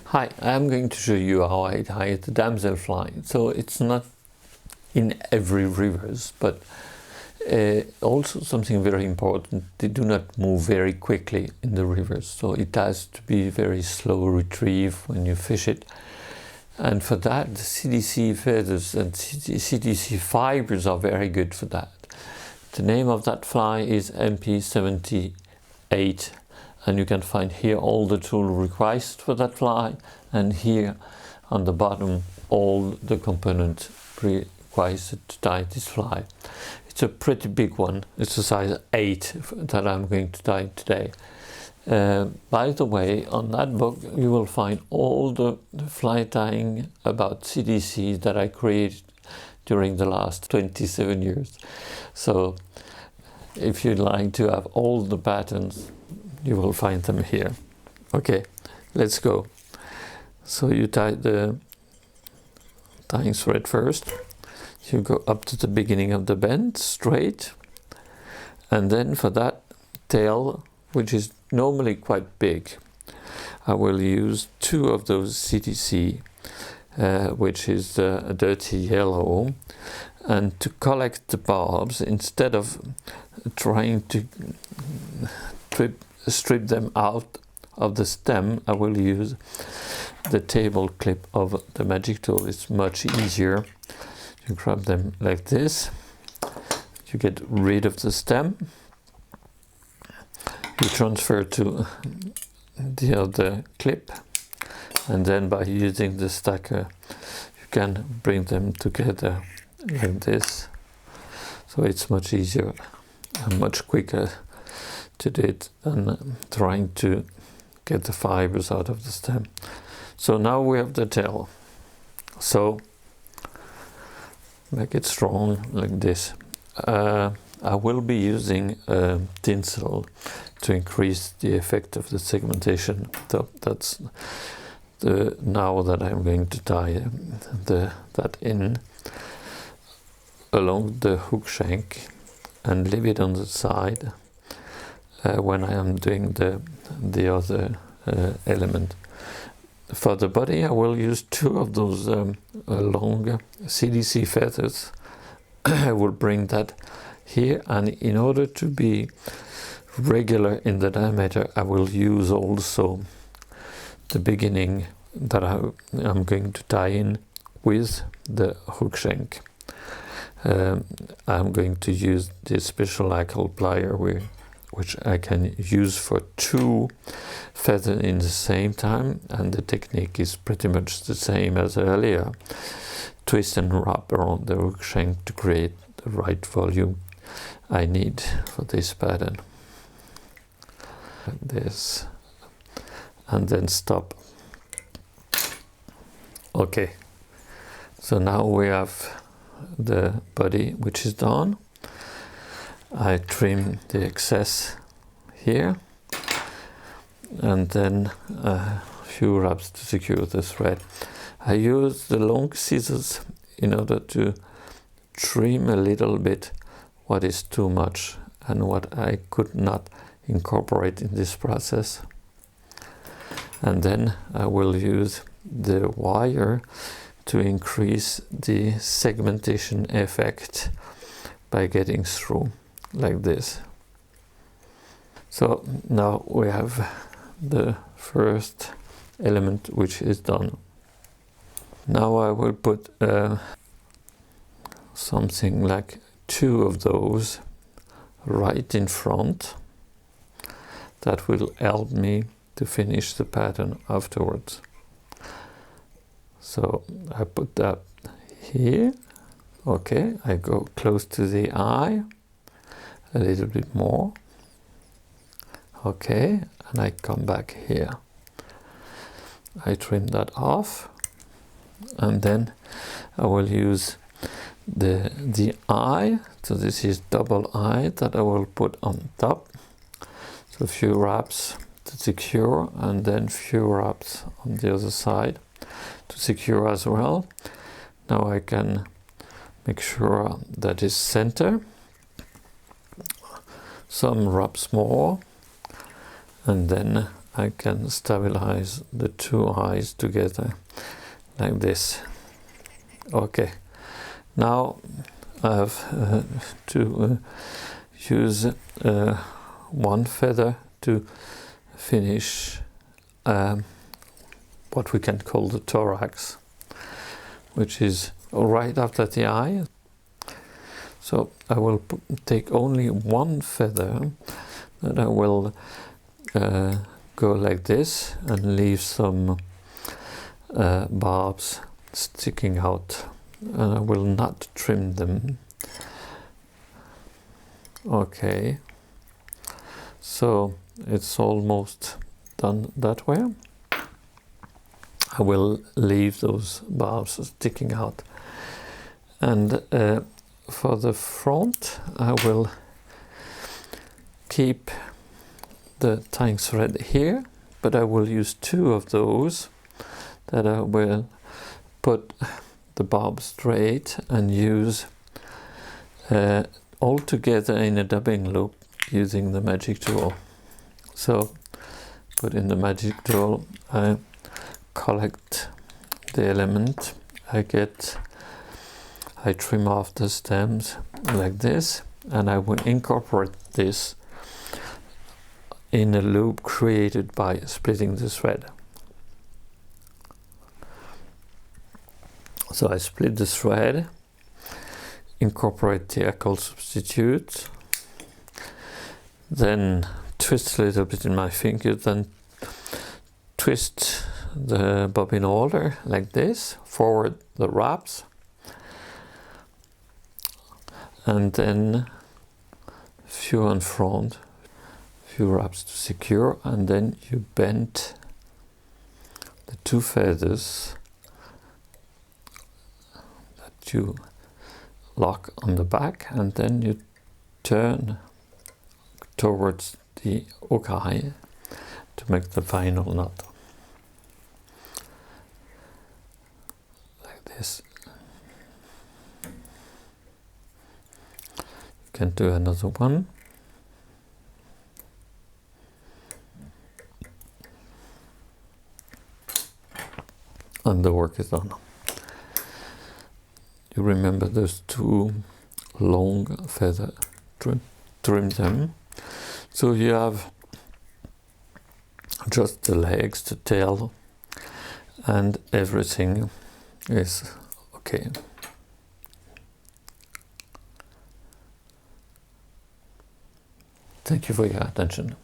Hi, I'm going to show you how I tie the damselfly. So it's not in every rivers, but also something very important. They do not move very quickly in the rivers, so it has to be very slow retrieve when you fish it. And for that, the CDC feathers and CDC fibers are very good for that. The name of that fly is MP78. And you can find here all the tool required for that fly, and here on the bottom all the components required to tie this fly. It's a pretty big one. It's a size 8 that I'm going to tie today. By the way, on that book you will find all the fly tying about CDC that I created during the last 27 years. So if you'd like to have all the patterns, you will find them here. Okay, let's go. So you tie the tying thread first. You go up to the beginning of the bend straight, and then for that tail, which is normally quite big, I will use 2 of those CDC, which is a dirty yellow, and to collect the barbs, instead of trying to strip them out of the stem, I will use the table clip of the magic tool. It's much easier. You grab them like this, you get rid of the stem, you transfer to the other clip, and then by using the stacker you can bring them together like this. So it's much easier and much quicker to do it than trying to get the fibers out of the stem. So now we have the tail. So make it strong like this. I will be using tinsel to increase the effect of the segmentation. So that's now that I'm going to tie that in along the hook shank and leave it on the side when I am doing the other element. For the body I will use 2 of those long CDC feathers. I will bring that here, and in order to be regular in the diameter I will use also the beginning that I'm going to tie in with the hook shank. I'm going to use this special Hackle plier which I can use for 2 feathers in the same time, and the technique is pretty much the same as earlier. Twist and wrap around the hook shank to create the right volume I need for this pattern. Like this, and then stop. Okay, so now we have the body which is done. I trim the excess here, and then a few wraps to secure the thread. I use the long scissors in order to trim a little bit what is too much and what I could not incorporate in this process. And then I will use the wire to increase the segmentation effect by getting through like this. So now we have the first element which is done. Now I will put something like 2 of those right in front. That will help me to finish the pattern afterwards. So I put that here. Okay, I go close to the eye, a little bit more. Okay, and I come back here. I trim that off, and then I will use the eye. So this is double eye that I will put on top. So a few wraps to secure, and then few wraps on the other side to secure as well. Now I can make sure that is center. Some wraps more, and then I can stabilize the two eyes together like this. Okay, now I have to use one feather to finish what we can call the thorax, which is right after the eye. So I will take only one feather, that I will go like this and leave some barbs sticking out, and I will not trim them. Okay, so it's almost done that way. I will leave those barbs sticking out, and for the front I will keep the tying thread here, but I will use two of those that I will put the barb straight and use all together in a dubbing loop using the magic tool. So put in the magic tool, I collect the element, I trim off the stems like this, and I will incorporate this in a loop created by splitting the thread. So I split the thread, incorporate the alcohol substitute, then twist a little bit in my finger, then twist the bobbin holder like this, forward the wraps, and then few on front, few wraps to secure, and then you bend the two feathers that you lock on the back, and then you turn towards the hook eye to make the final knot. Like this. You can do another one. And the work is done. You remember those two long feathers, trim them. So you have just the legs, the tail, and everything is okay. Thank you for your attention.